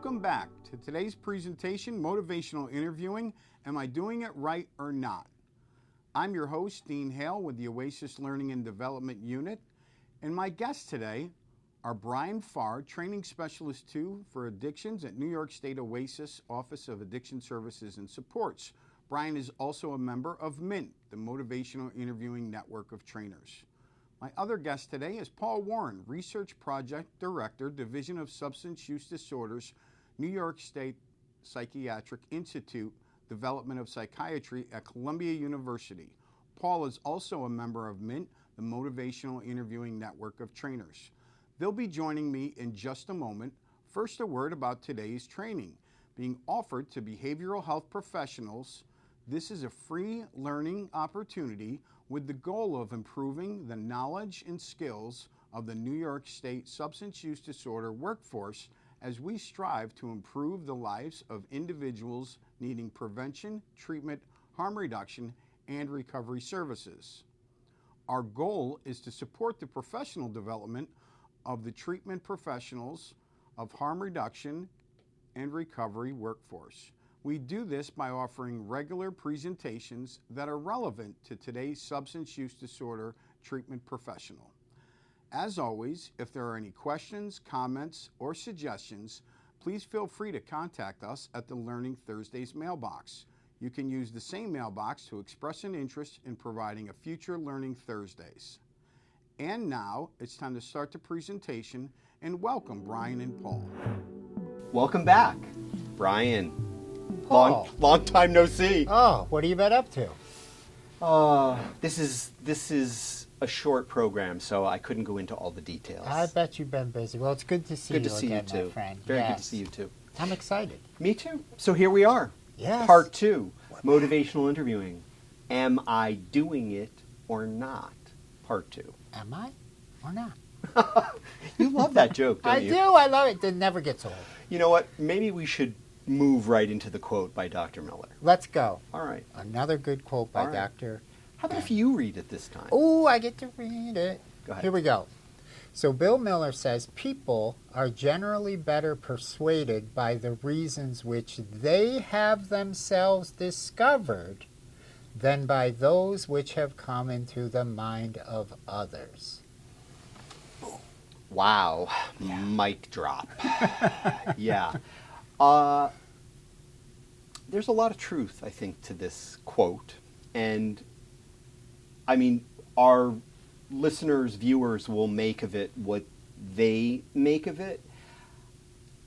Welcome back to today's presentation, Motivational Interviewing, Am I Doing It Right or Not? I'm your host, Dean Hale with the OASAS Learning and Development Unit, and my guests today are Brian Farr, Training Specialist 2 for Addictions at New York State OASAS Office of Addiction Services and Supports. Brian is also a member of MINT, the Motivational Interviewing Network of Trainers. My other guest today is Paul Warren, Research Project Director, Division of Substance Use Disorders, New York State Psychiatric Institute, Development of Psychiatry at Columbia University. Paul is also a member of MINT, the Motivational Interviewing Network of Trainers. They'll be joining me in just a moment. First, a word about today's training. Being offered to behavioral health professionals, this is a free learning opportunity with the goal of improving the knowledge and skills of the New York State substance use disorder workforce as we strive to improve the lives of individuals needing prevention, treatment, harm reduction, and recovery services. Our goal is to support the professional development of the treatment professionals of harm reduction and recovery workforce. We do this by offering regular presentations that are relevant to today's substance use disorder treatment professional. As always, if there are any questions, comments, or suggestions, please feel free to contact us at the Learning Thursdays mailbox. You can use the same mailbox to express an interest in providing a future Learning Thursdays. And now, it's time to start the presentation and welcome Brian and Paul. Welcome back, Brian. Paul. Long time no see. Oh, what have you been up to? This is a short program, so I couldn't go into all the details. I bet you've been busy. Well, it's good to see Good you to see again, you too. my friend. Very Yes. good to see you too. I'm excited. Me too. So here we are. Yes. Part 2, motivational interviewing. Am I doing it or not? Part 2. Am I or not? You love that joke, don't I you? do. I love it. It never gets old. You know what? Maybe we should move right into the quote by Dr. Miller. Let's go. All right. Another good quote by All right. Dr. How about if you read it this time? Oh, I get to read it. Go ahead. Here we go. So Bill Miller says, people are generally better persuaded by the reasons which they have themselves discovered than by those which have come into the mind of others. Wow. Mic drop. Yeah. There's a lot of truth, I think, to this quote. And, I mean, our listeners, viewers will make of it what they make of it.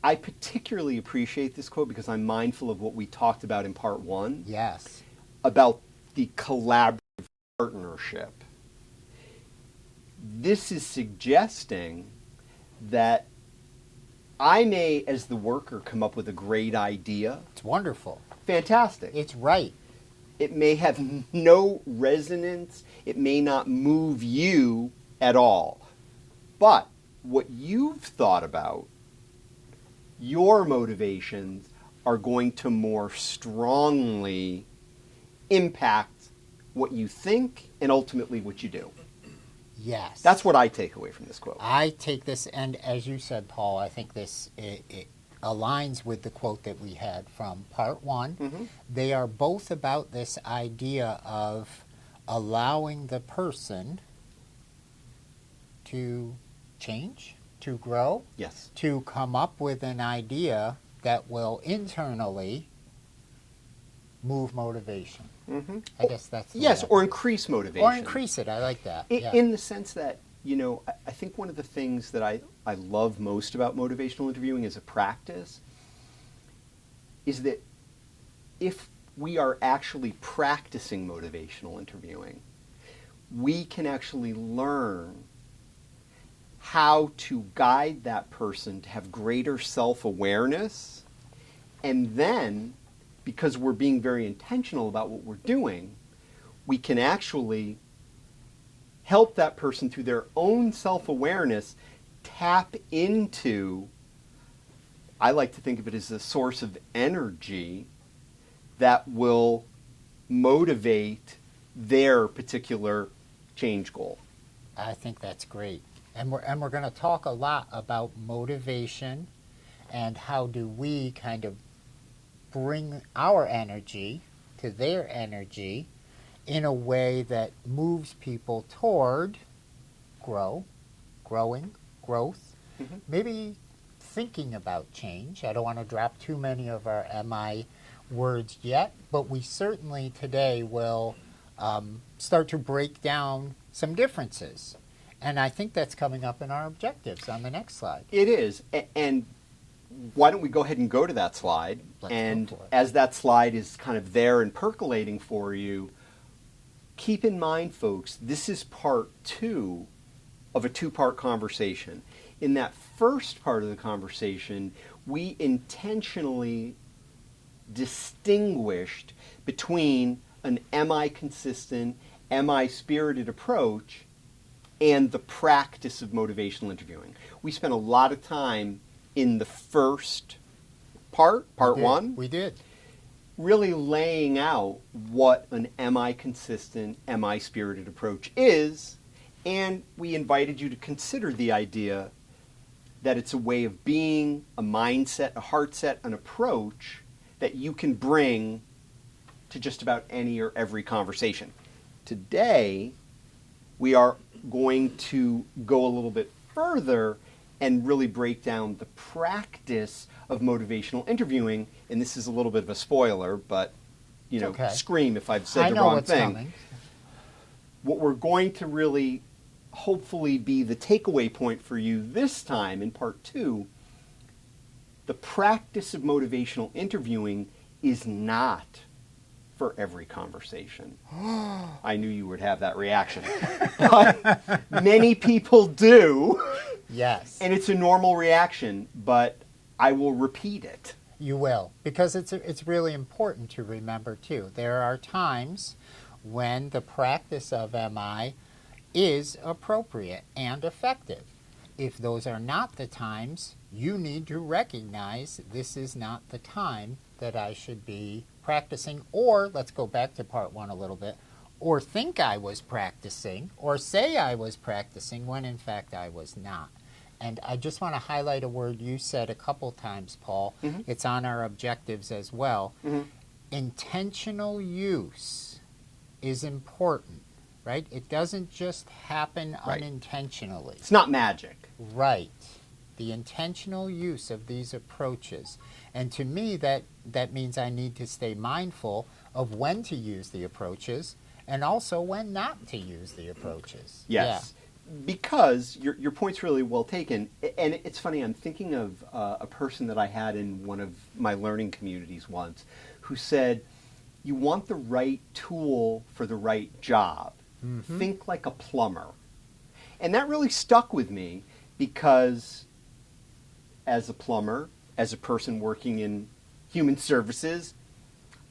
I particularly appreciate this quote because I'm mindful of what we talked about in part 1. Yes. About the collaborative partnership. This is suggesting that I may, as the worker, come up with a great idea. It's wonderful. Fantastic. It's right. It may have no resonance. It may not move you at all. But what you've thought about, your motivations, are going to more strongly impact what you think and ultimately what you do. Yes. That's what I take away from this quote. I take this, and as you said, Paul, I think this it aligns with the quote that we had from part 1. Mm-hmm. They are both about this idea of allowing the person to change, to grow, Yes. to come up with an idea that will internally move motivation. Mm-hmm. I guess that's the Yes, way or increase motivation. or increase it. I like that. Yeah. In the sense that, you know, I think one of the things that I love most about motivational interviewing as a practice is that if we are actually practicing motivational interviewing, we can actually learn how to guide that person to have greater self-awareness, and then, because we're being very intentional about what we're doing, we can actually help that person through their own self-awareness tap into, I like to think of it as a source of energy that will motivate their particular change goal. I think that's great. And we're going to talk a lot about motivation and how do we kind of bring our energy to their energy in a way that moves people toward growth, maybe thinking about change. I don't want to drop too many of our MI words yet, but we certainly today will start to break down some differences. And I think that's coming up in our objectives on the next slide. It is. And why don't we go ahead and go to that slide? And as that slide is kind of there and percolating for you, keep in mind, folks, this is part 2 of a 2-part conversation. In that first part of the conversation, we intentionally distinguished between an MI-consistent, MI-spirited approach and the practice of motivational interviewing. We spent a lot of time in the first part 1. We did. Really laying out what an MI-consistent, MI-spirited approach is, and we invited you to consider the idea that it's a way of being, a mindset, a heart set, an approach that you can bring to just about any or every conversation. Today, we are going to go a little bit further and really break down the practice of motivational interviewing. And this is a little bit of a spoiler, but, you know, okay. Scream if I've said the wrong thing. Coming. What we're going to really hopefully be the takeaway point for you this time in part 2, the practice of motivational interviewing is not for every conversation. I knew you would have that reaction. But many people do. Yes. And it's a normal reaction, but I will repeat it. You will, because it's really important to remember, too. There are times when the practice of MI is appropriate and effective. If those are not the times, you need to recognize this is not the time that I should be practicing, or let's go back to part 1 a little bit, or think I was practicing, or say I was practicing when in fact I was not. And I just want to highlight a word you said a couple times, Paul. Mm-hmm. It's on our objectives as well. Mm-hmm. Intentional use is important, right? It doesn't just happen unintentionally. It's not magic. Right. The intentional use of these approaches. And to me, that means I need to stay mindful of when to use the approaches and also when not to use the approaches. Yes. Yeah. Because your point's really well taken. And it's funny, I'm thinking of a person that I had in one of my learning communities once who said, you want the right tool for the right job. Mm-hmm. Think like a plumber. And that really stuck with me because as a plumber, as a person working in human services,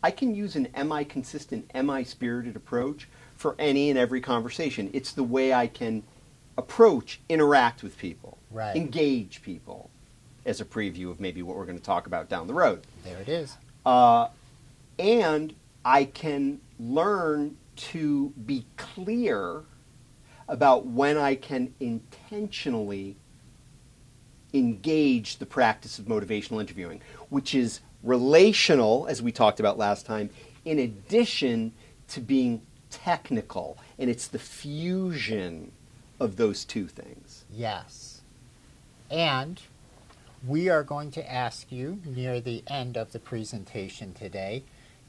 I can use an MI-consistent, MI-spirited approach for any and every conversation. It's the way I can approach, interact with people, engage people, as a preview of maybe what we're going to talk about down the road. There it is. And I can learn to be clear about when I can intentionally engage the practice of motivational interviewing, which is relational, as we talked about last time, in addition to being technical. And it's the fusion of those two things. Yes. And we are going to ask you near the end of the presentation today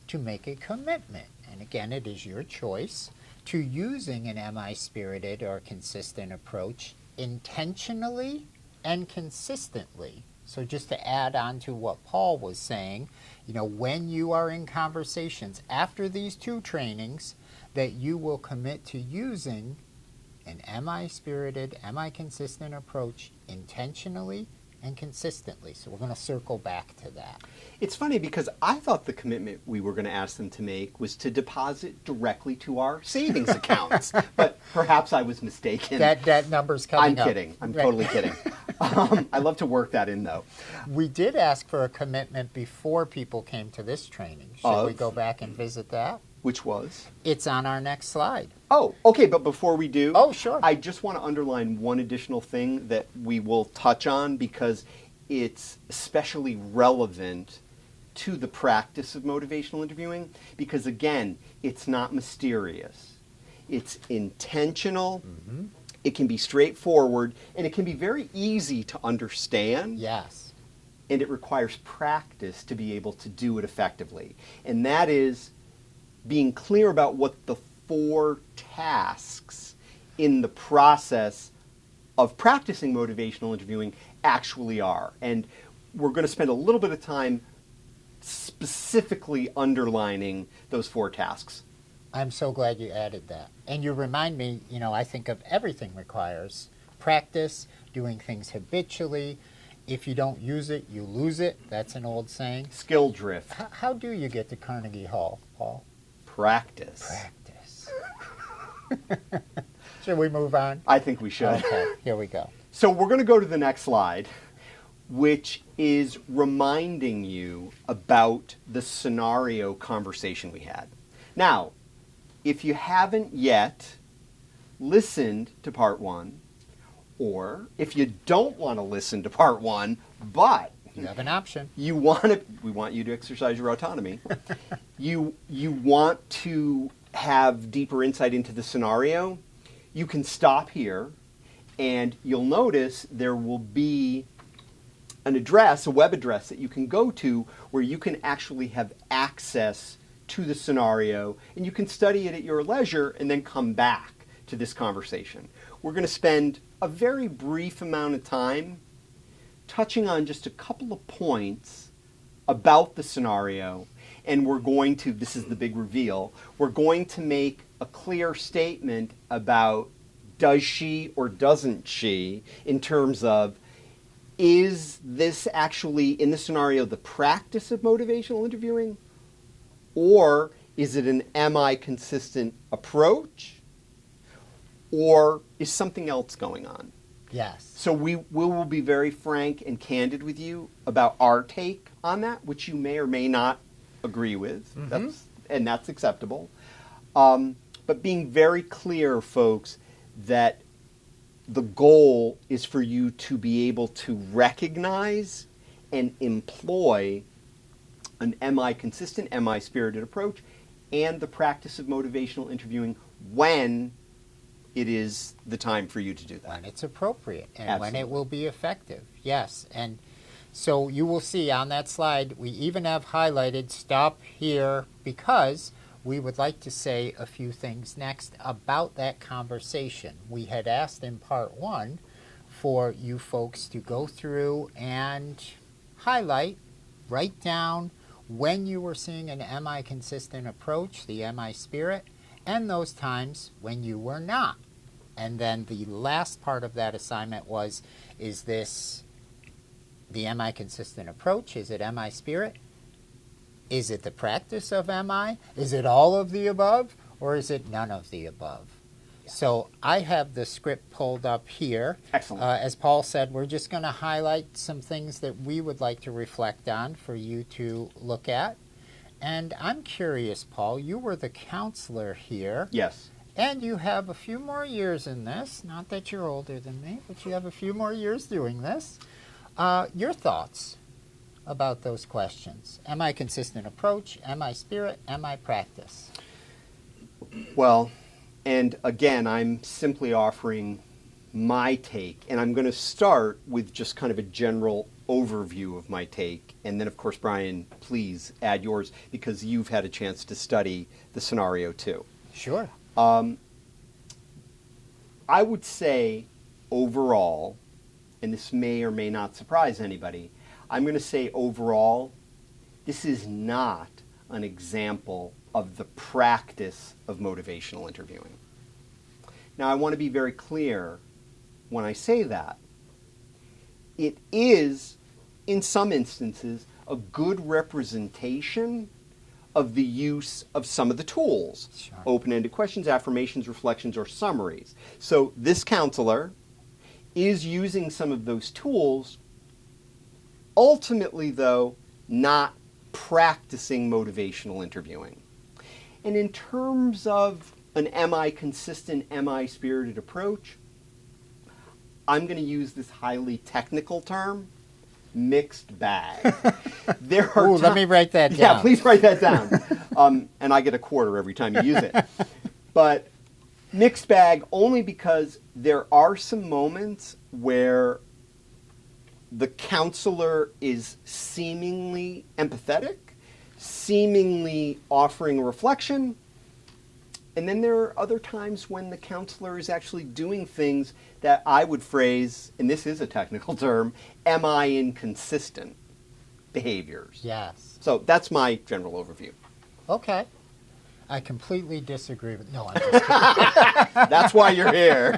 to make a commitment. And again, it is your choice to using an MI-spirited or consistent approach intentionally and consistently. So just to add on to what Paul was saying, you know, when you are in conversations after these 2 trainings, that you will commit to using an MI-spirited, MI-consistent approach intentionally and consistently. So we're going to circle back to that. It's funny because I thought the commitment we were going to ask them to make was to deposit directly to our savings accounts. But perhaps I was mistaken. That number's coming up. I'm kidding. I'm totally kidding. I love to work that in, though. We did ask for a commitment before people came to this training. Should we go back and visit that? Which was? It's on our next slide. Oh, okay, but before we do, sure. I just want to underline one additional thing that we will touch on because it's especially relevant to the practice of motivational interviewing because, again, it's not mysterious. It's intentional, it can be straightforward, and it can be very easy to understand. Yes. And it requires practice to be able to do it effectively. And that is being clear about what the 4 tasks in the process of practicing motivational interviewing actually are. And we're going to spend a little bit of time specifically underlining those 4 tasks. I'm so glad you added that. And you remind me, I think of everything requires practice, doing things habitually. If you don't use it, you lose it. That's an old saying. Skill drift. How do you get to Carnegie Hall, Paul? Practice. Practice. Should we move on? I think we should. Okay, here we go. So we're going to go to the next slide, which is reminding you about the scenario conversation we had. Now, if you haven't yet listened to part 1, or if you don't want to listen to part 1, but you have an option. We want you to exercise your autonomy. You want to have deeper insight into the scenario, you can stop here and you'll notice there will be an address, a web address that you can go to where you can actually have access to the scenario and you can study it at your leisure and then come back to this conversation. We're going to spend a very brief amount of time touching on just a couple of points about the scenario, and we're going to, this is the big reveal, we're going to make a clear statement about does she or doesn't she in terms of is this actually in the scenario the practice of motivational interviewing, or is it an am I consistent approach, or is something else going on? Yes. So we will be very frank and candid with you about our take on that, which you may or may not agree with. That's acceptable. But being very clear, folks, that the goal is for you to be able to recognize and employ an am I consistent, am I spirited approach, and the practice of motivational interviewing when it is the time for you to do that. When it's appropriate and Absolutely. when it will be effective. Yes. And so you will see on that slide, we even have highlighted stop here because we would like to say a few things next about that conversation. We had asked in part 1 for you folks to go through and highlight, write down when you were seeing an am I consistent approach, the am I spirit, and those times when you were not. And then the last part of that assignment was, is this the am I consistent approach? Is it am I spirit? Is it the practice of am I? Is it all of the above? Or is it none of the above? Yes. So I have the script pulled up here. Excellent. As Paul said, we're just going to highlight some things that we would like to reflect on for you to look at. And I'm curious, Paul, you were the counselor here. Yes. And you have a few more years in this. Not that you're older than me, but you have a few more years doing this. Your thoughts about those questions. Am I consistent approach? Am I spirit? Am I practice? Well, and again, I'm simply offering my take. And I'm going to start with just kind of a general overview of my take. And then, of course, Brian, please add yours because you've had a chance to study the scenario too. Sure. I would say overall, and this may or may not surprise anybody, I'm going to say overall, this is not an example of the practice of motivational interviewing. Now, I want to be very clear when I say that. It is, in some instances, a good representation of the use of some of the tools. Sure. Open-ended questions, affirmations, reflections, or summaries. So this counselor is using some of those tools, ultimately, though, not practicing motivational interviewing. And in terms of an am I consistent, am I spirited approach, I'm going to use this highly technical term, mixed bag. There are Ooh, let me write that down. Yeah, please write that down. And I get a quarter every time you use it. But mixed bag only because there are some moments where the counselor is seemingly empathetic, seemingly offering a reflection, and then there are other times when the counselor is actually doing things that I would phrase, and this is a technical term, am-I inconsistent behaviors. Yes. So that's my general overview. Okay. I completely disagree with. No, I'm just kidding. That's why you're here.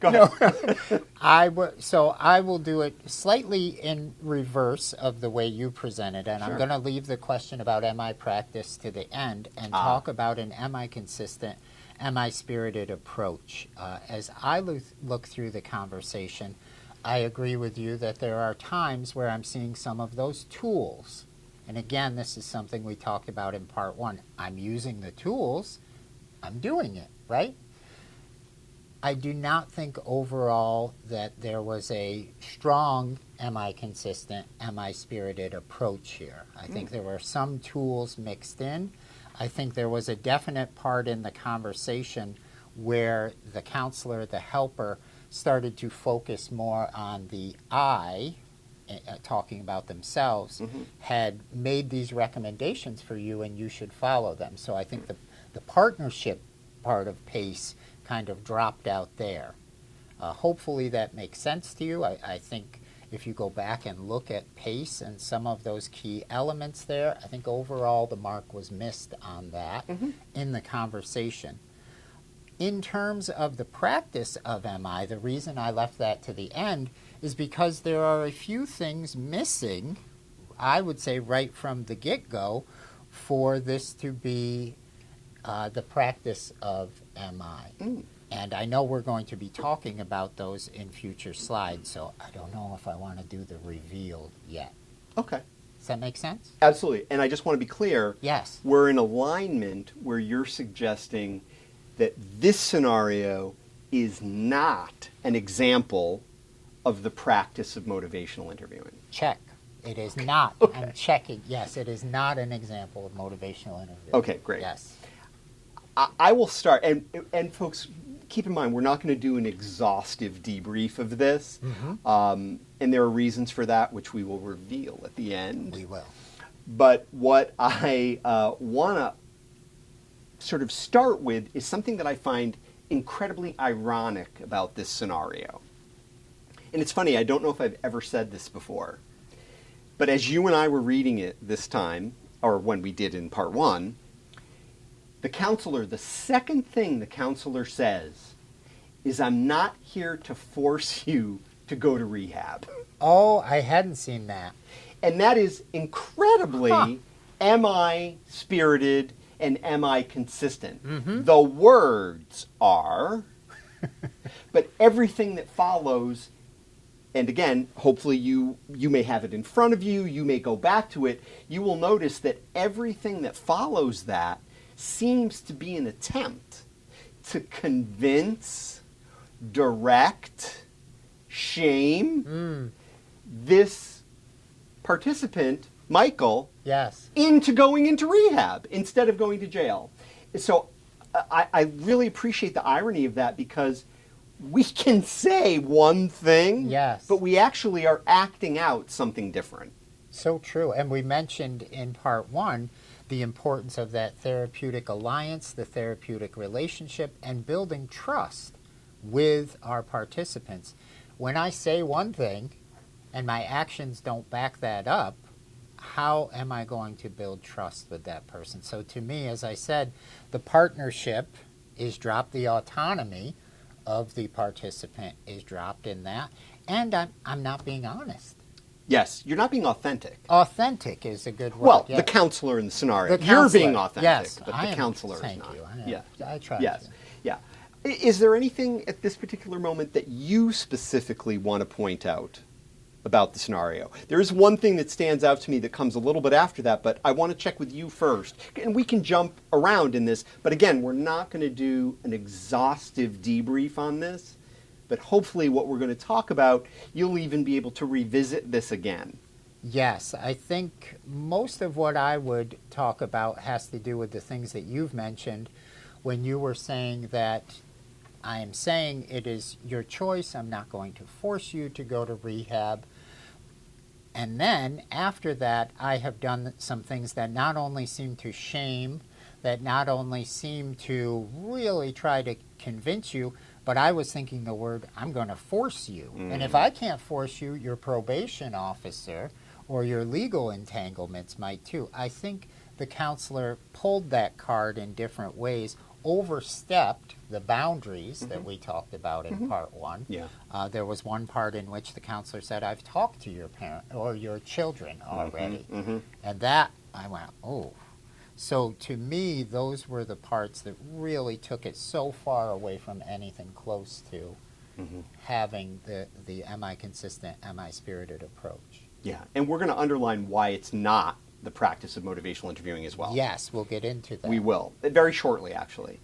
Go ahead. No, I will do it slightly in reverse of the way you presented, and Sure. I'm going to leave the question about am I practice to the end and talk about an am I consistent, am I spirited approach. As I look through the conversation, I agree with you that there are times where I'm seeing some of those tools. And again, this is something we talked about in part one. I'm using the tools, I'm doing it, right? I do not think overall that there was a strong am I consistent, am I spirited approach here. I think there were some tools mixed in. I think there was a definite part in the conversation where the counselor, the helper, started to focus more on the I, talking about themselves, had made these recommendations for you and you should follow them. So I think the partnership part of PACE kind of dropped out there. Hopefully that makes sense to you. I think if you go back and look at PACE and some of those key elements there, I think overall the mark was missed on that in the conversation. In terms of the practice of MI, the reason I left that to the end is because there are a few things missing, I would say right from the get-go, for this to be the practice of MI. And I know we're going to be talking about those in future slides, so I don't know if I want to do the reveal yet. Okay. Does that make sense? Absolutely. And I just want to be clear. Yes. We're in alignment where you're suggesting that this scenario is not an example of the practice of motivational interviewing. Check. It is not. Okay. I'm checking. Yes, it is not an example of motivational interviewing. Okay, great. Yes. I will start, and folks, keep in mind, we're not going to do an exhaustive debrief of this, and there are reasons for that, which we will reveal at the end. We will. But what I want to sort of start with is something that I find incredibly ironic about this scenario. And it's funny, I don't know if I've ever said this before, but as you and I were reading it this time, or when we did in part one, the counselor, the second thing the counselor says is, I'm not here to force you to go to rehab. Oh, I hadn't seen that. And that is incredibly am I spirited and am I consistent? The words are, but everything that follows, and again, hopefully you may have it in front of you, you may go back to it, you will notice that everything that follows that seems to be an attempt to convince, direct, shame this participant, Michael, Yes. into going into rehab instead of going to jail. So I really appreciate the irony of that, because we can say one thing, Yes. but we actually are acting out something different. So true. And we mentioned in part one the importance of that therapeutic alliance, the therapeutic relationship, and building trust with our participants. When I say one thing and my actions don't back that up, how am I going to build trust with that person? So to me, as I said, the partnership is dropped, the autonomy of the participant is dropped in that, and I'm not being honest. Yes, you're not being authentic. Authentic is a good word. Well, yes. the counselor in the scenario. The You're counselor, being authentic, yes, but I the am. counselor is Thank not. you. Yeah. I Yes. to. Yeah. Is there anything at this particular moment that you specifically want to point out about the scenario? There is one thing that stands out to me that comes a little bit after that, but I want to check with you first. And we can jump around in this, but again, we're not going to do an exhaustive debrief on this. but hopefully what we're going to talk about, you'll even be able to revisit this again. Yes, I think most of what I would talk about has to do with the things that you've mentioned when you were saying that I am saying it is your choice. I'm not going to force you to go to rehab. And then after that, I have done some things that not only seem to shame, that not only seem to really try to convince you, but I was thinking the word, I'm going to force you. And if I can't force you, your probation officer or your legal entanglements might too. I think the counselor pulled that card in different ways, overstepped the boundaries that we talked about in part one. Yeah. There was one part in which the counselor said, I've talked to your parent or your children already. And that, I went, oh. So to me, those were the parts that really took it so far away from anything close to having the am I consistent, am I spirited approach. Yeah, and we're going to underline why it's not the practice of motivational interviewing as well. Yes, we'll get into that. We will, very shortly, actually.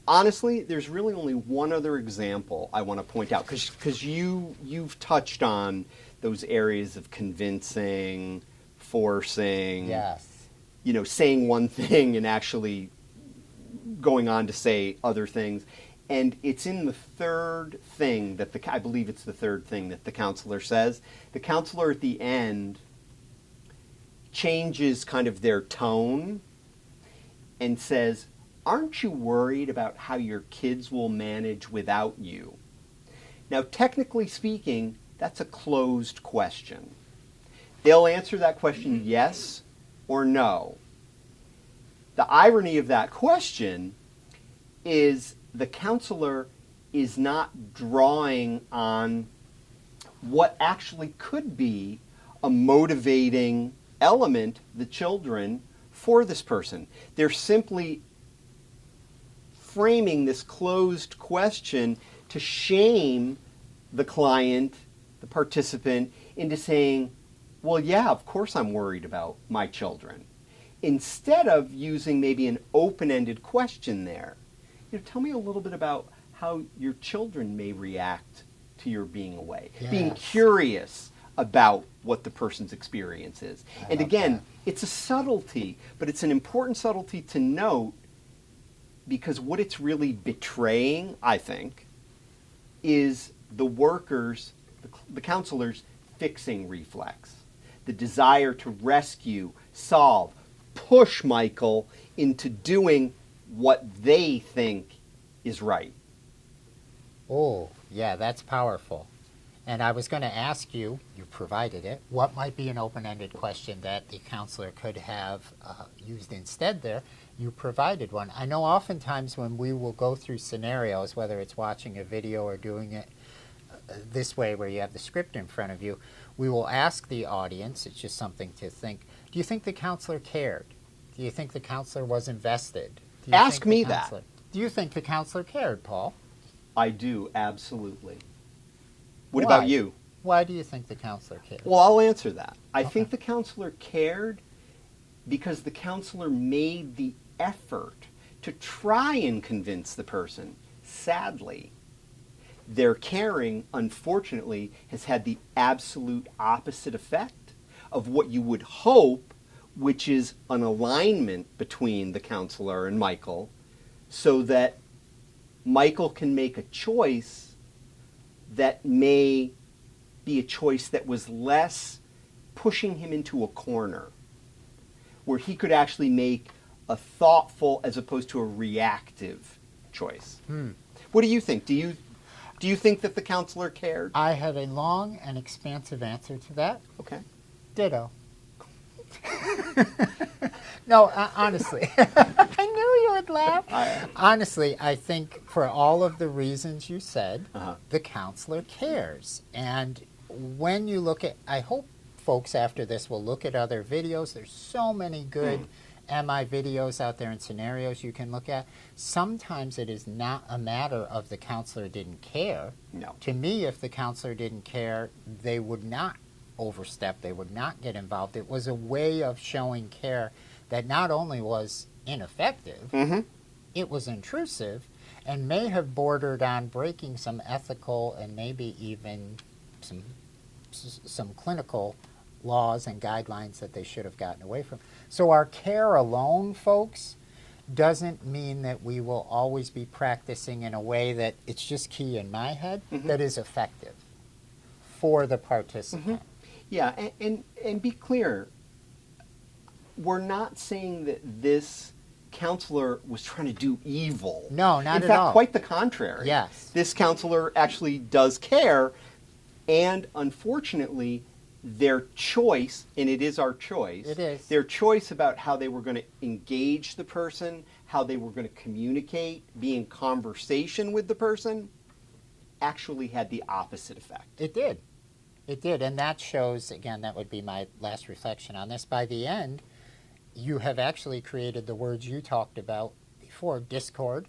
Honestly, there's really only one other example I want to point out, because you've touched on those areas of convincing, forcing, Yes. Saying one thing and actually going on to say other things. And it's in the third thing that I believe it's the third thing that the counselor says. The counselor at the end changes kind of their tone and says, aren't you worried about how your kids will manage without you? Now, technically speaking, that's a closed question. They'll answer that question yes or no. The irony of that question is the counselor is not drawing on what actually could be a motivating element, the children, for this person. They're simply framing this closed question to shame the client, the participant, into saying, well, yeah, of course I'm worried about my children. Instead of using maybe an open-ended question there. Tell me a little bit about how your children may react to your being away. Yes. Being curious about what the person's experience is. And again, it's a subtlety, but it's an important subtlety to note, because what it's really betraying, I think, is the workers, the counselors' fixing reflex. The desire to rescue, solve, push Michael into doing what they think is right. Oh, yeah, that's powerful. And I was going to ask you, you provided it, what might be an open-ended question that the counselor could have used instead there? You provided one. I know oftentimes when we will go through scenarios, whether it's watching a video or doing it this way where you have the script in front of you, we will ask the audience, it's just something to think, do you think the counselor cared? Do you think the counselor was invested? Ask me that. Do you think the counselor cared, Paul? I do, absolutely. What Why? about you? Why do you think the counselor cared? Well, I'll answer that. I think the counselor cared because the counselor made the effort to try and convince the person. Sadly, their caring, unfortunately, has had the absolute opposite effect of what you would hope, which is an alignment between the counselor and Michael, so that Michael can make a choice that may be a choice that was less pushing him into a corner, where he could actually make a thoughtful as opposed to a reactive choice. What do you think? Do you think that the counselor cared? I had a long and expansive answer to that. Okay. Ditto. No, honestly, I knew you would laugh. Honestly, I think for all of the reasons you said, the counselor cares. And when you look at, I hope folks after this will look at other videos. There's so many good MI videos out there and scenarios you can look at. Sometimes it is not a matter of the counselor didn't care. No. To me, if the counselor didn't care, they would not overstep, they would not get involved. It was a way of showing care that not only was ineffective, it was intrusive, and may have bordered on breaking some ethical and maybe even some clinical laws and guidelines that they should have gotten away from. So our care alone, folks, doesn't mean that we will always be practicing in a way that it's just key in my head, that is effective for the participant. Yeah, and be clear, we're not saying that this counselor was trying to do evil. No, not at all. In fact, quite the contrary. Yes. This counselor actually does care, and unfortunately, their choice, and it is our choice, it is. Their choice about how they were going to engage the person, how they were going to communicate, be in conversation with the person, actually had the opposite effect. It did. It did, and that shows, again, that would be my last reflection on this. By the end, you have actually created the words you talked about before, discord,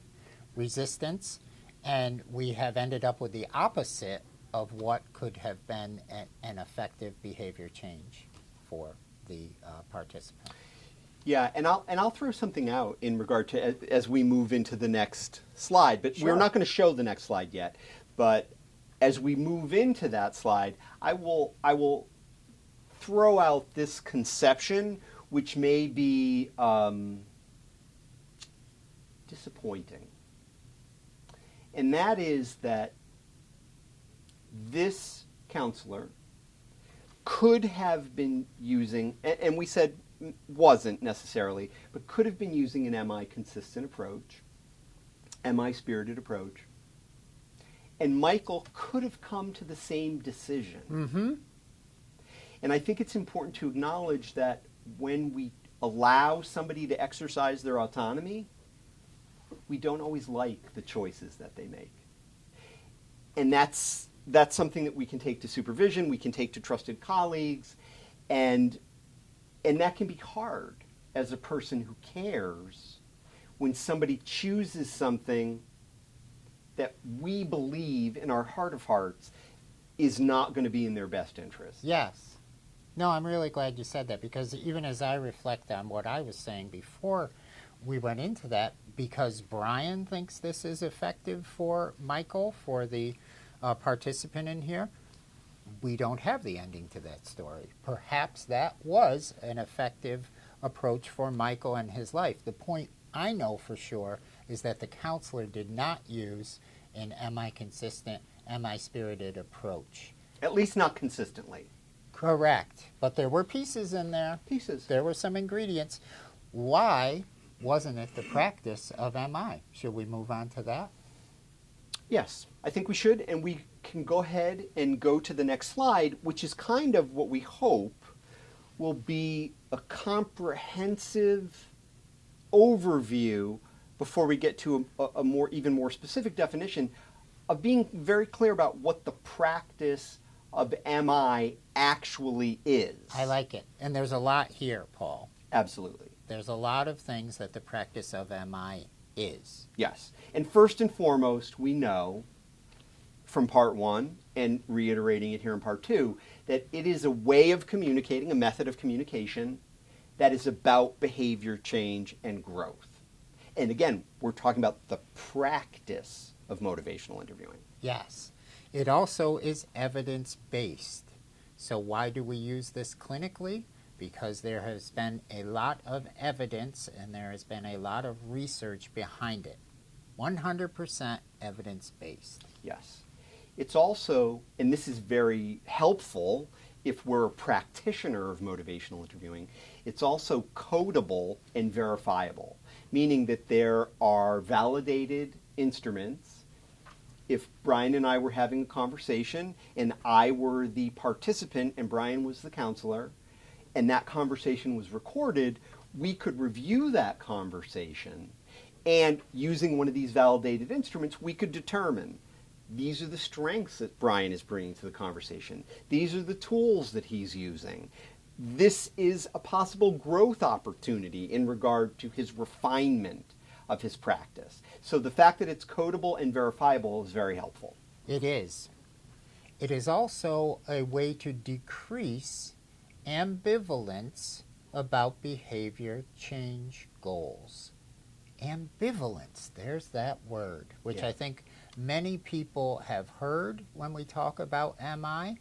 resistance, and we have ended up with the opposite of what could have been an effective behavior change for the participant. Yeah, and I'll throw something out in regard to as we move into the next slide, but we're not going to show the next slide yet. But as we move into that slide, I will throw out this conception, which may be disappointing, and that is that this counselor could have been using, and we said wasn't necessarily, but could have been using an MI consistent approach, MI spirited approach, and Michael could have come to the same decision. And I think it's important to acknowledge that when we allow somebody to exercise their autonomy, we don't always like the choices that they make. And that's something that we can take to supervision, we can take to trusted colleagues, and that can be hard as a person who cares when somebody chooses something that we believe in our heart of hearts is not going to be in their best interest. Yes. No, I'm really glad you said that, because even as I reflect on what I was saying before we went into that, because Brian thinks this is effective for Michael, for the participant in here, we don't have the ending to that story. Perhaps that was an effective approach for Michael and his life. The point I know for sure is that the counselor did not use an MI consistent, MI spirited approach. At least not consistently. Correct. But there were pieces in there. Pieces. There were some ingredients. Why wasn't it the practice of MI? Should we move on to that? Yes, I think we should, and we can go ahead and go to the next slide, which is kind of what we hope will be a comprehensive overview before we get to a even more specific definition of being very clear about what the practice of MI actually is. I like it. And there's a lot here, Paul. Absolutely. There's a lot of things that the practice of MI is. Yes. And first and foremost, we know from part one, and reiterating it here in part two, that it is a way of communicating, a method of communication that is about behavior change and growth. And again, we're talking about the practice of motivational interviewing. Yes. It also is evidence-based. So why do we use this clinically? Because there has been a lot of evidence and there has been a lot of research behind it. 100% evidence-based. Yes. It's also, and this is very helpful if we're a practitioner of motivational interviewing, it's also codable and verifiable, meaning that there are validated instruments. If Brian and I were having a conversation and I were the participant and Brian was the counselor, and that conversation was recorded, we could review that conversation, and using one of these validated instruments, we could determine these are the strengths that Brian is bringing to the conversation. These are the tools that he's using. This is a possible growth opportunity in regard to his refinement of his practice. So the fact that it's codable and verifiable is very helpful. It is. It is also a way to decrease ambivalence about behavior change goals. ambivalence. There's that word, which Yeah. I think many people have heard when we talk about MI,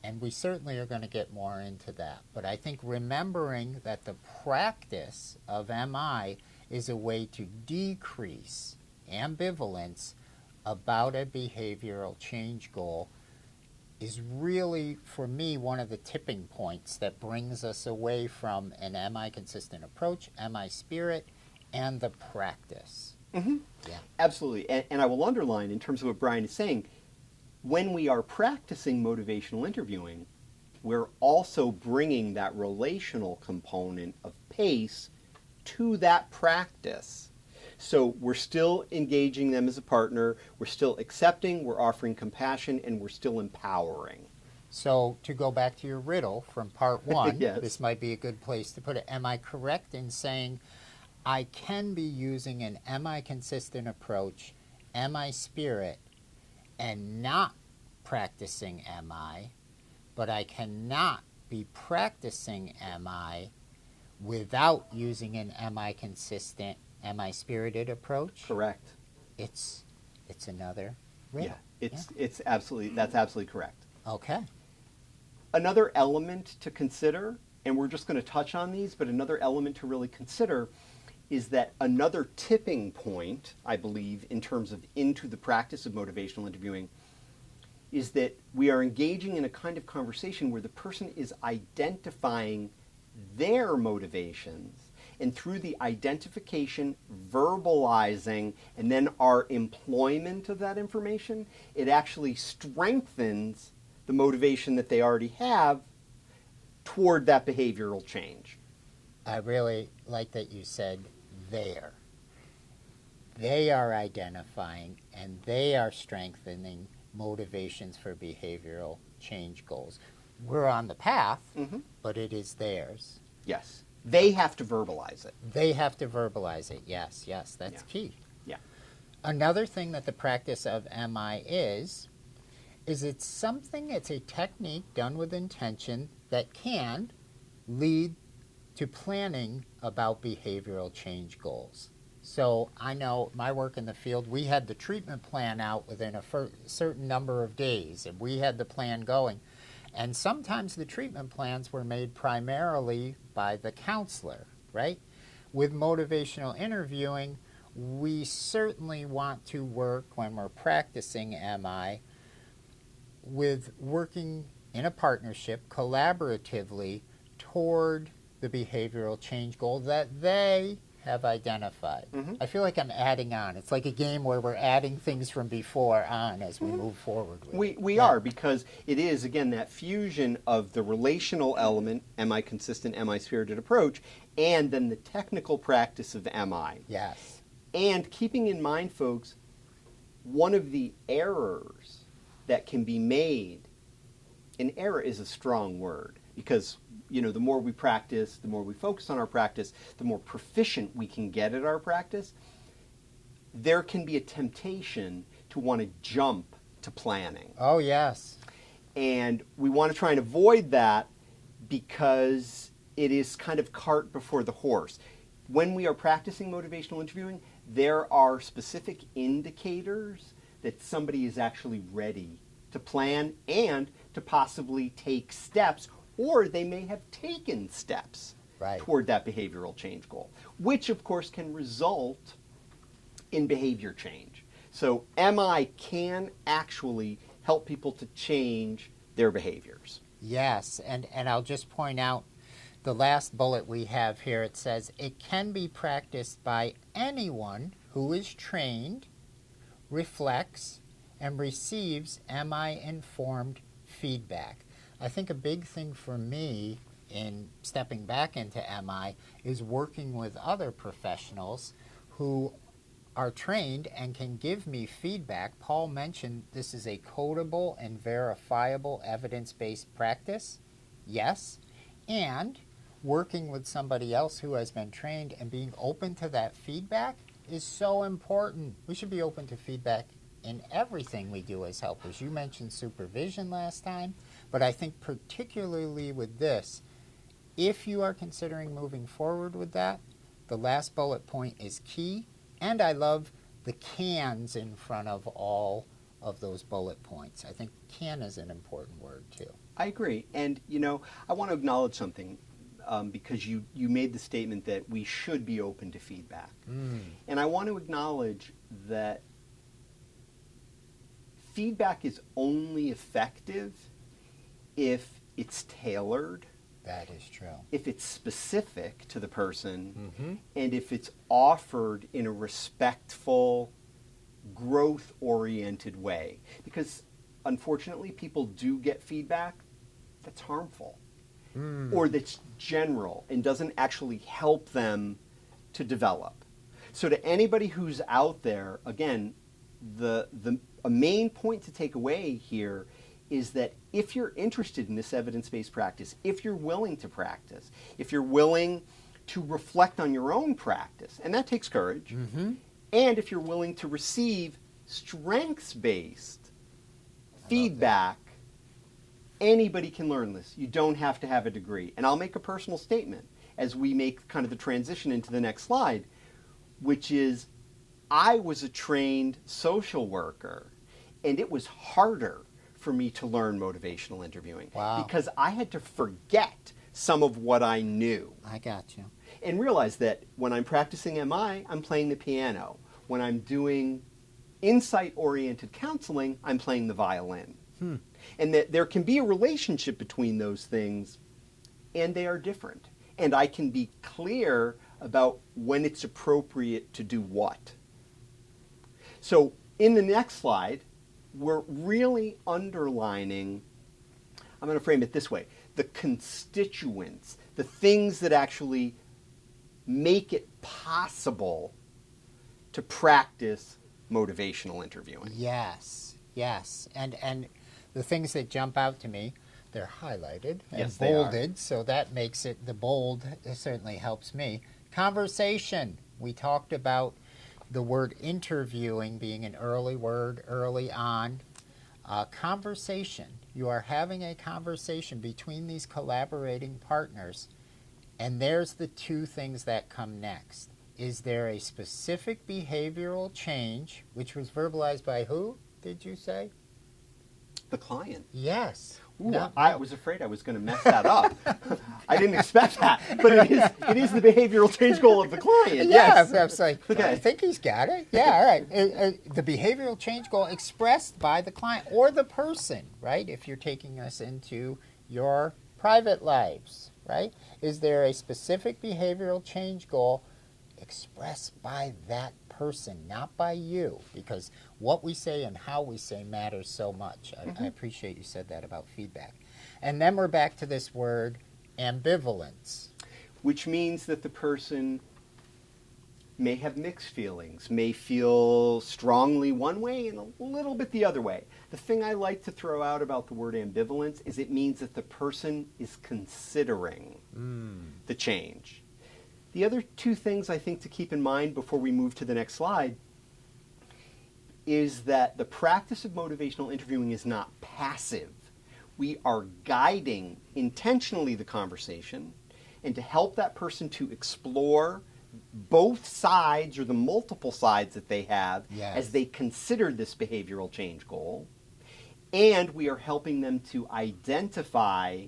and we certainly are going to get more into that. But I think remembering that the practice of MI is a way to decrease ambivalence about a behavioral change goal is really, for me, one of the tipping points that brings us away from an MI consistent approach, MI spirit, and the practice. Mm-hmm. Yeah. Absolutely. And I will underline, in terms of what Brian is saying, when we are practicing motivational interviewing, we're also bringing that relational component of PACE to that practice. So we're still engaging them as a partner, we're still accepting, we're offering compassion, and we're still empowering. So to go back to your riddle from part one, Yes. This might be a good place to put it. Am I correct in saying I can be using an MI consistent approach, MI spirit, and not practicing MI, but I cannot be practicing MI without using an MI consistent, MI spirited approach? Correct. It's another riddle. Yeah, it's absolutely, that's absolutely correct. Okay. Another element to consider, and we're just going to touch on these, but another element to really consider is that another tipping point, I believe, in terms of into the practice of motivational interviewing, is that we are engaging in a kind of conversation where the person is identifying their motivations, and through the identification, verbalizing, and then our employment of that information, it actually strengthens the motivation that they already have toward that behavioral change. I really like that you said there. They are identifying and they are strengthening motivations for behavioral change goals. We're on the path, but it is theirs. Yes. They have to verbalize it. They have to verbalize it. Yes, that's Yeah. key. Yeah. Another thing that the practice of MI is it's something, it's a technique done with intention that can lead to planning about behavioral change goals. So I know my work in the field, we had the treatment plan out within a certain number of days, and we had the plan going. And sometimes the treatment plans were made primarily by the counselor, right? With motivational interviewing, we certainly want to work, when we're practicing MI, with working in a partnership collaboratively toward the behavioral change goal that they have identified. I feel like I'm adding on. It's like a game where we're adding things from before on as we move forward with it. We are, because it is, again, that fusion of the relational element, MI consistent, MI spirited approach, and then the technical practice of MI. Yes. And keeping in mind, folks, one of the errors that can be made, an error is a strong word, because the more we practice, the more we focus on our practice, the more proficient we can get at our practice. There can be a temptation to want to jump to planning. Oh, yes. And we want to try and avoid that because it is kind of cart before the horse. When we are practicing motivational interviewing, there are specific indicators that somebody is actually ready to plan and to possibly take steps, or they may have taken steps toward that behavioral change goal, which of course can result in behavior change. So MI can actually help people to change their behaviors. Yes, and I'll just point out the last bullet we have here. It says it can be practiced by anyone who is trained, reflects, and receives MI-informed feedback. I think a big thing for me in stepping back into MI is working with other professionals who are trained and can give me feedback. Paul mentioned this is a codable and verifiable evidence-based practice. Yes. And working with somebody else who has been trained and being open to that feedback is so important. We should be open to feedback in everything we do as helpers. You mentioned supervision last time, but I think particularly with this, if you are considering moving forward with that, The last bullet point is key, and I love the cans in front of all of those bullet points. I think can is an important word too. I agree. And, you know, I want to acknowledge something because you made the statement that we should be open to feedback. And I want to acknowledge that feedback is only effective if it's tailored. That is true. If it's specific to the person, and if it's offered in a respectful, growth-oriented way. Because unfortunately, people do get feedback that's harmful or that's general and doesn't actually help them to develop. So to anybody who's out there, again, a main point to take away here is that if you're interested in this evidence-based practice, if you're willing to practice, if you're willing to reflect on your own practice, and that takes courage, and if you're willing to receive strengths-based feedback, anybody can learn this. You don't have to have a degree. And I'll make a personal statement as we make kind of the transition into the next slide, which is I was a trained social worker, and it was harder for me to learn motivational interviewing because I had to forget some of what I knew. I got you. And realize that when I'm practicing MI, I'm playing the piano. When I'm doing insight-oriented counseling, I'm playing the violin. And that there can be a relationship between those things, and they are different. And I can be clear about when it's appropriate to do what. So in the next slide, we're really underlining, I'm going to frame it this way, the constituents, the things that actually make it possible to practice motivational interviewing. Yes, yes. And the things that jump out to me, they're highlighted and Yes, they are. bolded, so that makes it, the bold certainly helps me. Conversation. We talked about the word interviewing being an early word early on. Conversation. You are having a conversation between these collaborating partners, and there's the two things that come next. Is there a specific behavioral change, which was verbalized by who, did you say? The client. Yes. Ooh, Not I me. was afraid I was going to mess that up. I didn't expect that, but it is the behavioral change goal of the client. Yes, Yes. I was like, Okay. I think he's got it. Yeah, all right. The behavioral change goal expressed by the client or the person, right? If you're taking us into your private lives, right? Is there a specific behavioral change goal expressed by that person, not by you? Because what we say and how we say matters so much. I appreciate you said that about feedback. And then we're back to this word, ambivalence. Which means that the person may have mixed feelings, may feel strongly one way and a little bit the other way. The thing I like to throw out about the word ambivalence is it means that the person is considering the change. The other two things I think to keep in mind before we move to the next slide is that the practice of motivational interviewing is not passive. We are guiding intentionally the conversation and to help that person to explore both sides or the multiple sides that they have as they consider this behavioral change goal. And we are helping them to identify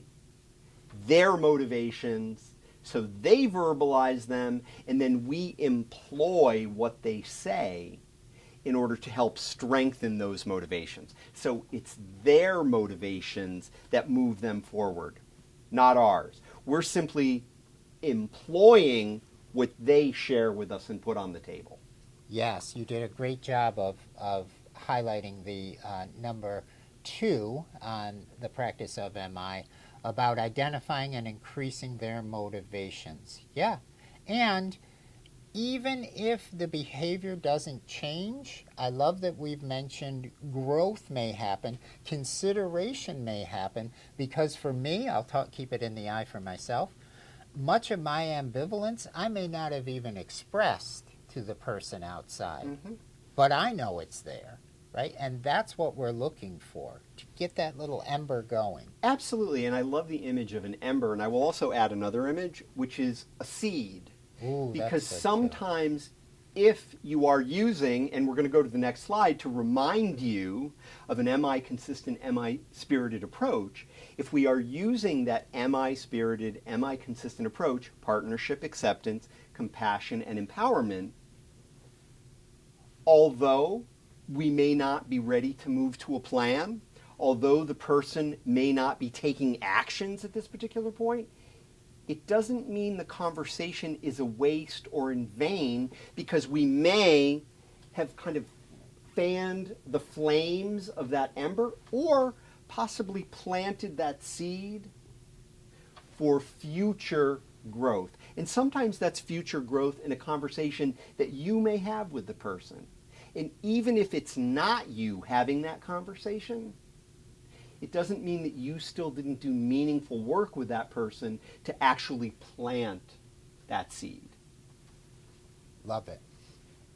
their motivations so they verbalize them, and then we employ what they say in order to help strengthen those motivations. So it's their motivations that move them forward, not ours. We're simply employing what they share with us and put on the table. Yes, you did a great job of highlighting the number 2 on the practice of MI about identifying and increasing their motivations. Yeah, and even if the behavior doesn't change, I love that we've mentioned growth may happen, consideration may happen, because for me, I'll keep it in the eye for myself, much of my ambivalence I may not have even expressed to the person outside, but I know it's there, right? And that's what we're looking for, to get that little ember going. Absolutely, and I love the image of an ember, and I will also add another image, which is a seed. Ooh, because that's good, too. sometimes if you are using, and we're going to go to the next slide to remind you of an MI consistent, MI spirited approach, if we are using that MI spirited, MI consistent approach, partnership, acceptance, compassion, and empowerment, although we may not be ready to move to a plan, although the person may not be taking actions at this particular point, it doesn't mean the conversation is a waste or in vain, because we may have kind of fanned the flames of that ember or possibly planted that seed for future growth. And sometimes that's future growth in a conversation that you may have with the person. And even if it's not you having that conversation, it doesn't mean that you still didn't do meaningful work with that person to actually plant that seed. Love it.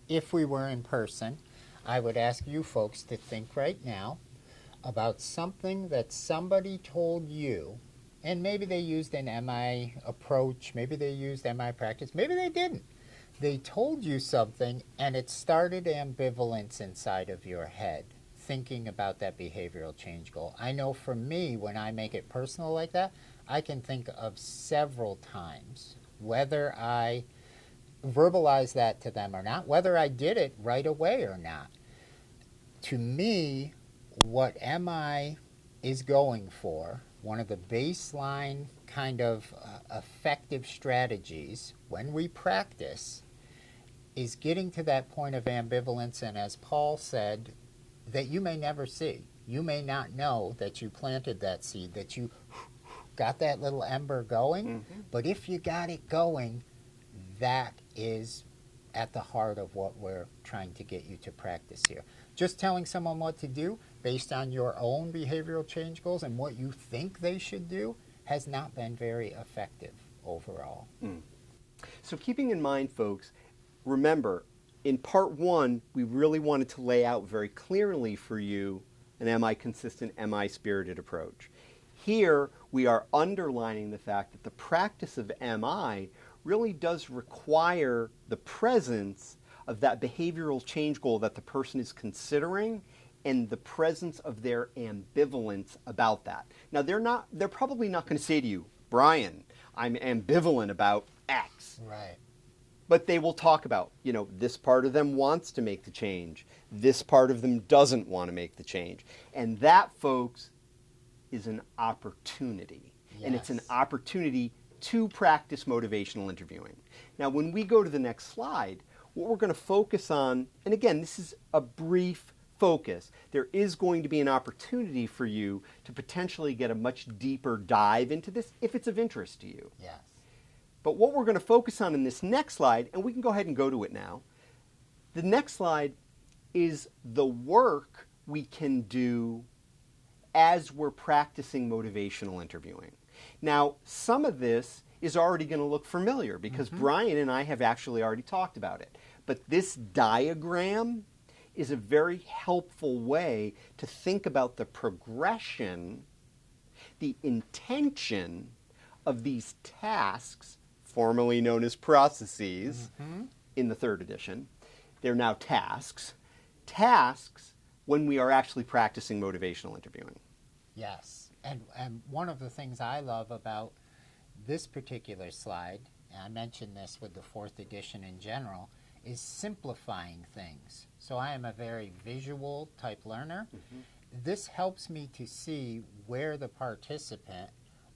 If we were in person, I would ask you folks to think right now about something that somebody told you, and maybe they used an MI approach, maybe they used MI practice, maybe they didn't. They told you something and it started ambivalence inside of your head, thinking about that behavioral change goal. I know for me, when I make it personal like that, I can think of several times whether I verbalize that to them or not, whether I did it right away or not. To me, what MI is going for, one of the baseline kind of effective strategies when we practice, is getting to that point of ambivalence, and as Paul said, that you may never see. You may not know that you planted that seed, that you got that little ember going, but if you got it going, that is at the heart of what we're trying to get you to practice here. Just telling someone what to do based on your own behavioral change goals and what you think they should do has not been very effective overall. So keeping in mind, folks, remember, in part one, we really wanted to lay out very clearly for you an MI consistent, MI spirited approach. Here, we are underlining the fact that the practice of MI really does require the presence of that behavioral change goal that the person is considering and the presence of their ambivalence about that. Now, they're probably not going to say to you, Brian, I'm ambivalent about X. Right. But they will talk about, this part of them wants to make the change. This part of them doesn't want to make the change. And that, folks, is an opportunity. Yes. And it's an opportunity to practice motivational interviewing. Now, when we go to the next slide, what we're going to focus on, and again, this is a brief focus. There is going to be an opportunity for you to potentially get a much deeper dive into this if it's of interest to you. Yes. But what we're going to focus on in this next slide, and we can go ahead and go to it now, the next slide is the work we can do as we're practicing motivational interviewing. Now, some of this is already going to look familiar because Brian and I have actually already talked about it. But this diagram is a very helpful way to think about the progression, the intention of these tasks, formerly known as processes in the third edition. They're now tasks. Tasks when we are actually practicing motivational interviewing. Yes. And one of the things I love about this particular slide, and I mentioned this with the fourth edition in general, is simplifying things. So I am a very visual type learner. This helps me to see where the participant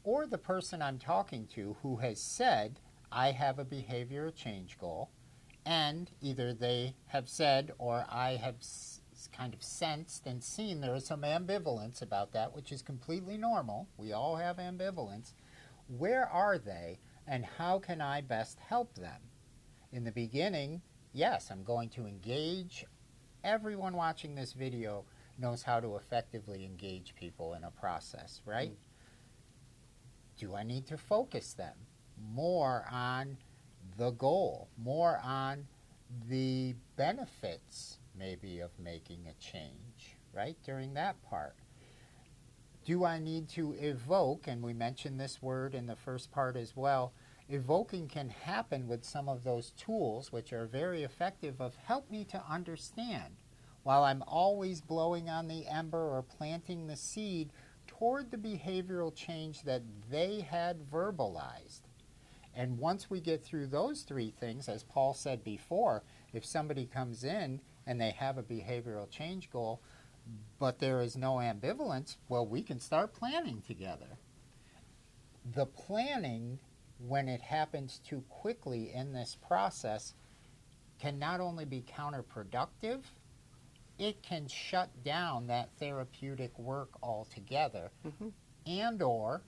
or the person I'm talking to who has said, I have a behavior change goal, and either they have said or I have kind of sensed and seen there is some ambivalence about that, which is completely normal. We all have ambivalence. Where are they, and how can I best help them? In the beginning, yes, I'm going to engage. Everyone watching this video knows how to effectively engage people in a process, right? Do I need to focus them more on the goal, more on the benefits maybe of making a change, right, during that part? Do I need to evoke, and we mentioned this word in the first part as well, evoking can happen with some of those tools, which are very effective, of help me to understand, while I'm always blowing on the ember or planting the seed toward the behavioral change that they had verbalized. And once we get through those three things, as Paul said before, if somebody comes in and they have a behavioral change goal, but there is no ambivalence, well, we can start planning together. The planning, when it happens too quickly in this process, can not only be counterproductive, it can shut down that therapeutic work altogether, and or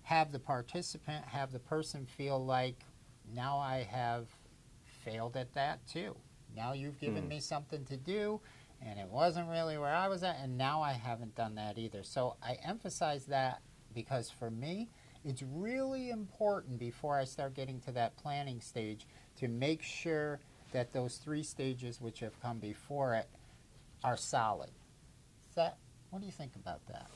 have the participant, have the person feel like, now I have failed at that too. Now you've given me something to do, and it wasn't really where I was at, and now I haven't done that either. So I emphasize that because for me, it's really important before I start getting to that planning stage to make sure that those three stages which have come before it are solid. What do you think about that?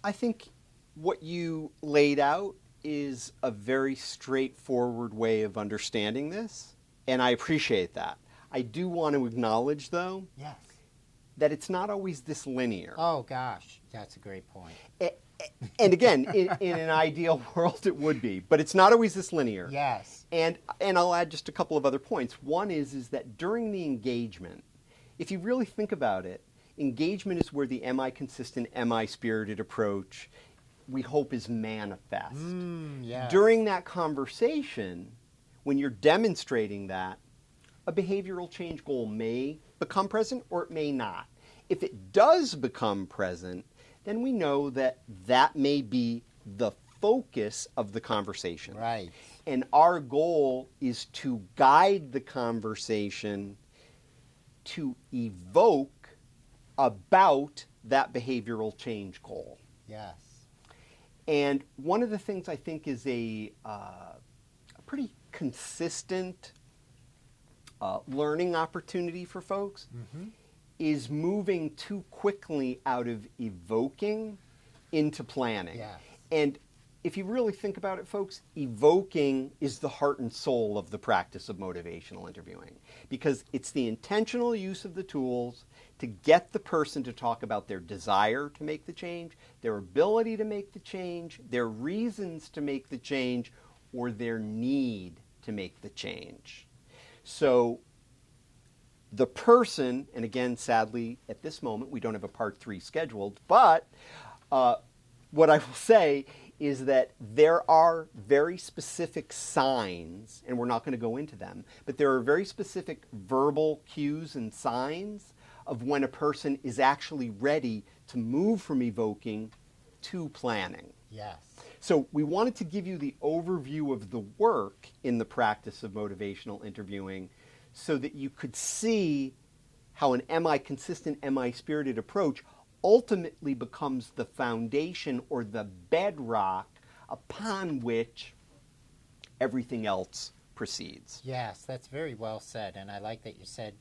I think what you laid out is a very straightforward way of understanding this, and I appreciate that. I do want to acknowledge, though, Yes. that it's not always this linear. Oh, gosh, that's a great point. And again, in an ideal world, it would be, but it's not always this linear. Yes. And I'll add just a couple of other points. One is that during the engagement, if you really think about it, engagement is where the am I consistent, am I spirited approach, we hope, is manifest. Yes. During that conversation, when you're demonstrating that, a behavioral change goal may become present or it may not. If it does become present, then we know that that may be the focus of the conversation. Right. And our goal is to guide the conversation to evoke about that behavioral change goal. Yes. And one of the things I think is a pretty consistent learning opportunity for folks is moving too quickly out of evoking into planning. Yes. And if you really think about it, folks, evoking is the heart and soul of the practice of motivational interviewing, because it's the intentional use of the tools to get the person to talk about their desire to make the change, their ability to make the change, their reasons to make the change, or their need to make the change. So the person, and again, sadly, at this moment, we don't have a part 3 scheduled, but what I will say is that there are very specific signs, and we're not going to go into them, but there are very specific verbal cues and signs of when a person is actually ready to move from evoking to planning. Yes. So we wanted to give you the overview of the work in the practice of motivational interviewing so that you could see how an am I consistent, am I spirited approach ultimately becomes the foundation or the bedrock upon which everything else proceeds. Yes, that's very well said. And I like that you said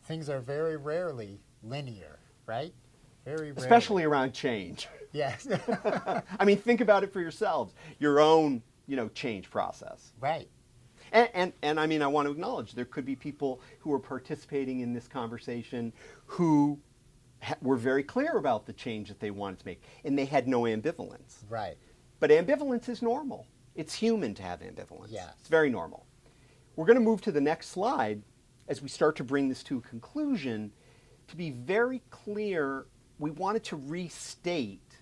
things are very rarely linear, right? Very rarely. Especially around change. Yes. I mean, think about it for yourselves, your own, change process. Right. And I mean, I want to acknowledge there could be people who are participating in this conversation who were very clear about the change that they wanted to make, and they had no ambivalence. Right. But ambivalence is normal. It's human to have ambivalence. Yes. It's very normal. We're going to move to the next slide as we start to bring this to a conclusion. To be very clear, we wanted to restate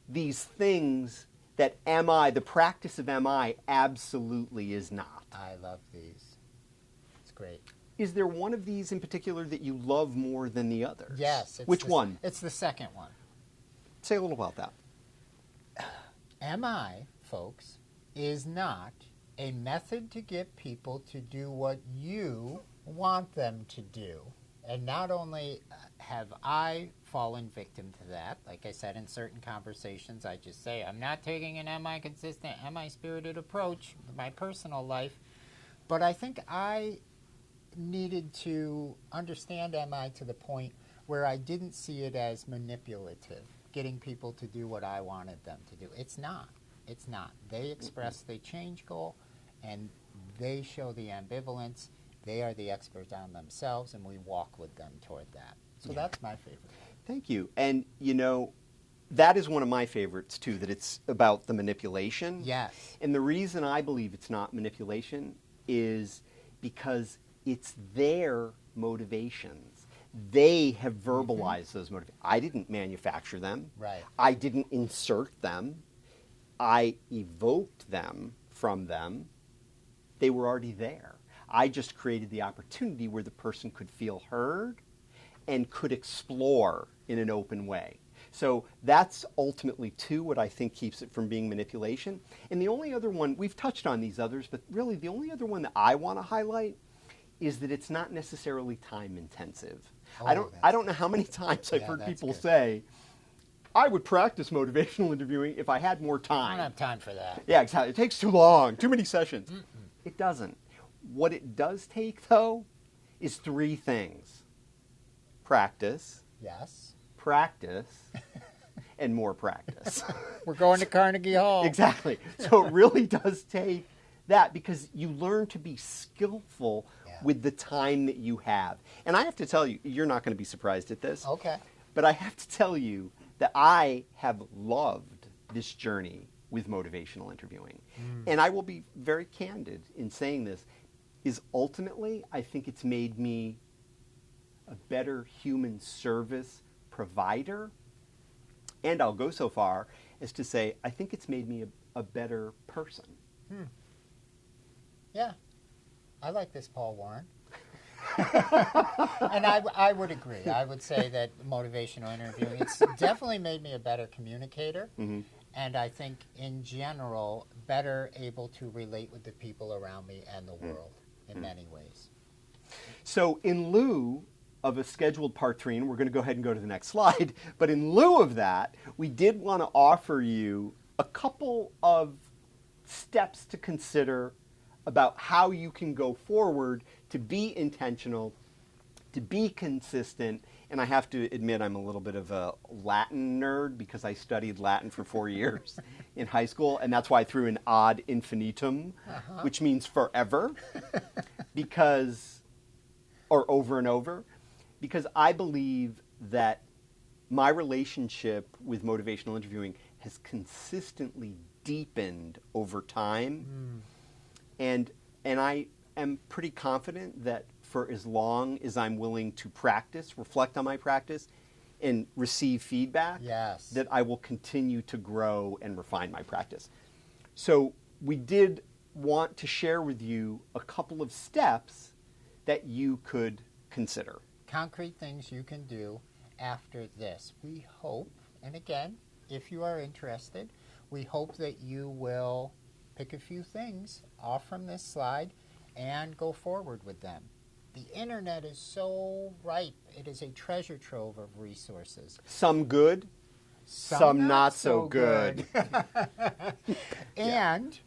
these things that the practice of MI absolutely is not. I love these. It's great. Is there one of these in particular that you love more than the others? Yes. Which one? It's the second one. Say a little about that. MI, folks, is not a method to get people to do what you want them to do. And not only have I fallen victim to that, like I said, in certain conversations, I just say, I'm not taking an MI consistent, MI spirited approach in my personal life, but I think I needed to understand MI to the point where I didn't see it as manipulative, getting people to do what I wanted them to do. It's not. It's not. They express the change goal, and they show the ambivalence. They are the experts on themselves, and we walk with them toward that. So that's my favorite. Thank you. And, that is one of my favorites, too, that it's about the manipulation. Yes. And the reason I believe it's not manipulation is because it's their motivations. They have verbalized those motivations. I didn't manufacture them. Right. I didn't insert them. I evoked them from them. They were already there. I just created the opportunity where the person could feel heard and could explore in an open way. So that's ultimately, too, what I think keeps it from being manipulation. And the only other one, we've touched on these others, but really the only other one that I want to highlight is that it's not necessarily time intensive. I don't know how many times I've heard people say, I would practice motivational interviewing if I had more time. I don't have time for that. Yeah, exactly. It takes too long, too many sessions. It doesn't. What it does take, though, is 3 things. Practice. Yes. Practice. And more practice. We're going to Carnegie Hall. Exactly. So it really does take that because you learn to be skillful with the time that you have. And I have to tell you, you're not going to be surprised at this. Okay. But I have to tell you that I have loved this journey with motivational interviewing. And I will be very candid in saying this, is ultimately, I think it's made me a better human service provider. And I'll go so far as to say, I think it's made me a better person. Yeah. I like this, Paul Warren. And I would agree. I would say that motivational interviewing, it's definitely made me a better communicator. And I think, in general, better able to relate with the people around me and the world in many ways. So in lieu of a scheduled part 3, and we're going to go ahead and go to the next slide, but in lieu of that, we did want to offer you a couple of steps to consider about how you can go forward to be intentional, to be consistent. And I have to admit, I'm a little bit of a Latin nerd because I studied Latin for 4 years in high school, and that's why I threw an ad infinitum, which means forever, or over and over, because I believe that my relationship with motivational interviewing has consistently deepened over time. And I am pretty confident that for as long as I'm willing to practice, reflect on my practice, and receive feedback, that I will continue to grow and refine my practice. So we did want to share with you a couple of steps that you could consider. Concrete things you can do after this. We hope, and again, if you are interested, we hope that you will pick a few things off from this slide and go forward with them. The internet is so ripe. It is a treasure trove of resources. Some good, some not so good. And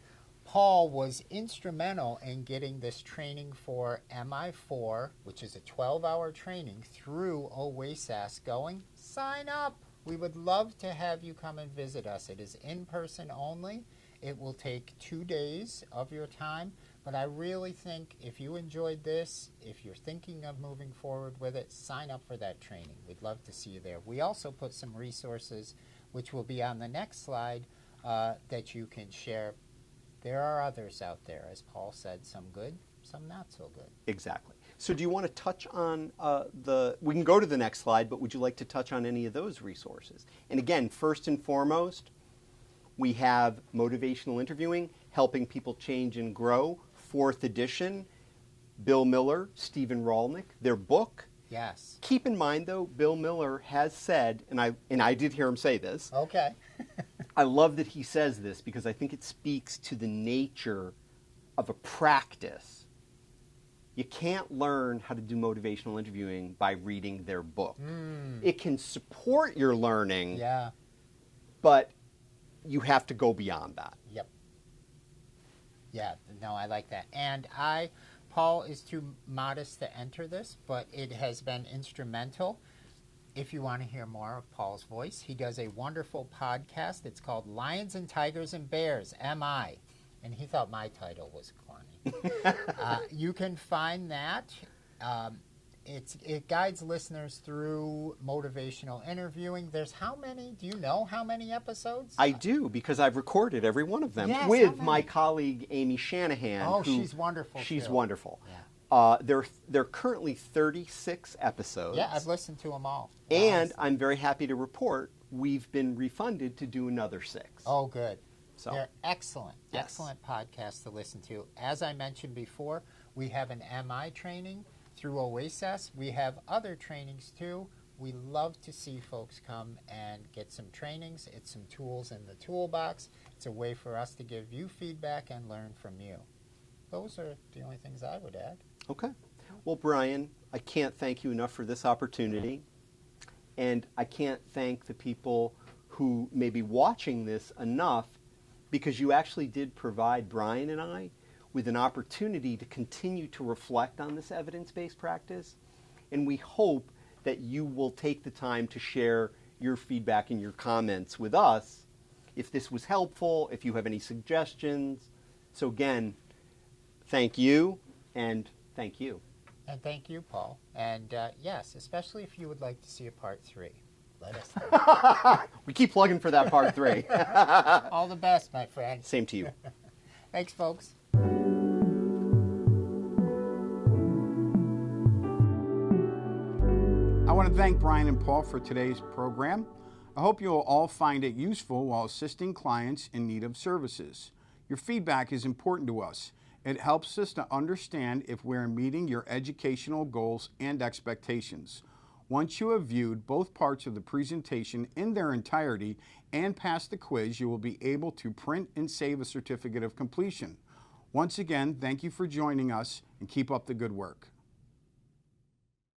Paul was instrumental in getting this training for MI4, which is a 12-hour training, through OASAS going. Sign up. We would love to have you come and visit us. It is in person only. It will take 2 days of your time. But I really think if you enjoyed this, if you're thinking of moving forward with it, sign up for that training. We'd love to see you there. We also put some resources, which will be on the next slide, that you can share. There are others out there, as Paul said, some good, some not so good. Exactly. So do you want to touch on we can go to the next slide, but would you like to touch on any of those resources? And again, first and foremost, we have motivational interviewing, helping people change and grow, 4th edition, Bill Miller, Stephen Rolnick, their book. Yes. Keep in mind, though, Bill Miller has said, and I did hear him say this. Okay. I love that he says this because I think it speaks to the nature of a practice. You can't learn how to do motivational interviewing by reading their book. It can support your learning, but you have to go beyond that. Yep. Yeah, no, I like that. And Paul is too modest to enter this, but it has been instrumental if you want to hear more of Paul's voice, he does a wonderful podcast. It's called Lions and Tigers and Bears, MI. And he thought my title was corny. You can find that. It guides listeners through motivational interviewing. There's how many? Do you know how many episodes? I do, because I've recorded every one of them Yes, with my colleague Amy Shanahan. Oh, she's wonderful. She's too. wonderful. Yeah. There are currently 36 episodes. Yeah, I've listened to them all. And Nice. I'm very happy to report we've been refunded to do another 6. Oh, good. So They're excellent, Yes. excellent podcasts to listen to. As I mentioned before, we have an MI training through OASAS. We have other trainings too. We love to see folks come and get some trainings. It's some tools in the toolbox. It's a way for us to give you feedback and learn from you. Those are the only things I would add. Okay. Well, Brian, I can't thank you enough for this opportunity. And I can't thank the people who may be watching this enough, because you actually did provide Brian and I with an opportunity to continue to reflect on this evidence-based practice. And we hope that you will take the time to share your feedback and your comments with us if this was helpful, if you have any suggestions. So again, thank you, and thank you. And thank you, Paul. And yes, especially if you would like to see a part 3. Let us know. We keep plugging for that part 3. All the best, my friend. Same to you. Thanks, folks. I want to thank Brian and Paul for today's program. I hope you will all find it useful while assisting clients in need of services. Your feedback is important to us. It helps us to understand if we're meeting your educational goals and expectations. Once you have viewed both parts of the presentation in their entirety and passed the quiz, you will be able to print and save a certificate of completion. Once again, thank you for joining us, and keep up the good work.